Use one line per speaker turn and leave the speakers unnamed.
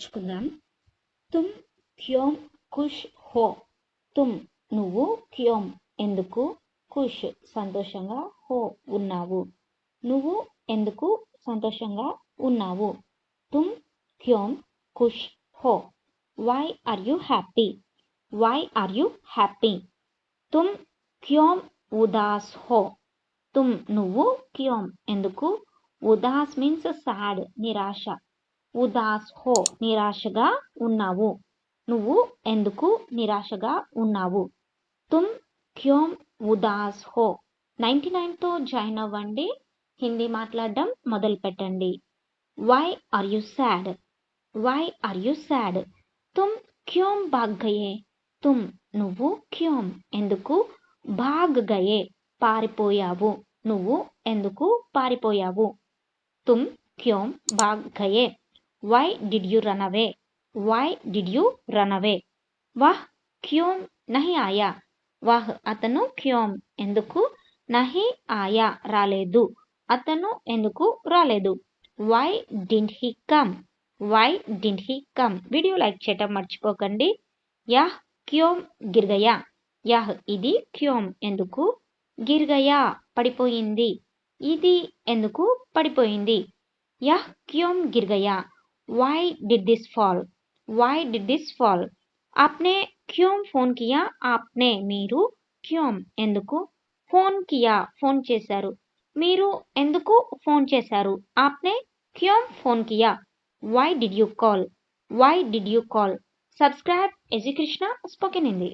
నేర్చుకుందాం. తుమ్ క్యోం ఖుష్ హో. తుమ్ నువ్వు, క్యోం ఎందుకు, ఖుష్ సంతోషంగా, హో ఉన్నావు నువ్వు ఎందుకు సంతోషంగా ఉన్నావు. తుమ్ క్యోం ఖుష్ హో. Why are you happy. Why are you happy. తుమ్ క్యోం ఉదాస్ హో. తుమ్ నువ్వు, క్యోం ఎందుకు, ఉదాస్ మీన్స్ సాడ్ నిరాశ, ఉదాస్ హో నిరాశగా ఉన్నావు నువ్వు ఎందుకు నిరాశగా ఉన్నావు. తుమ్ క్యోం ఉదాస్ హో. 99తో జాయిన్ అవ్వండి, హిందీ మాట్లాడడం మొదలు పెట్టండి. Why are you sad. Why are you sad. తుమ్ క్యోం భాగ్ గయే. తుమ్ నువ్వు, క్యోం ఎందుకు, భాగ్ గయే పారిపోయావు నువ్వు ఎందుకు పారిపోయావు. తుమ్ క్యోం భాగ్ గయే. Why did you run away. Why did you run away. వహ్ క్యోం నహీ ఆయా. వహ్ అతను, క్యోం ఎందుకు, నహీ ఆయా రాలేదు అతను ఎందుకు రాలేదు. Why didn't he come. Why didn't he come. Video like చేయటం మర్చిపోకండి. యహ్ క్యోం గిర్ గయా. యహ్ ఇది, క్యోం ఎందుకు, గిర్ గయా పడిపోయింది, ఇది ఎందుకు పడిపోయింది. యహ్ క్యోం గిర్ గయా. Why did this fall. Why did this fall. ఆప్నే క్యోం ఫోన్ కియా. ఆప్నే మీరు, క్యోం ఎందుకు, ఫోన్ కియా ఫోన్ చేశారు మీరు ఎందుకు ఫోన్ చేశారు. ఆప్నే క్యోం ఫోన్ కియా. Why did you call. Why did you call. Subscribe Edukrishna spoken Hindi.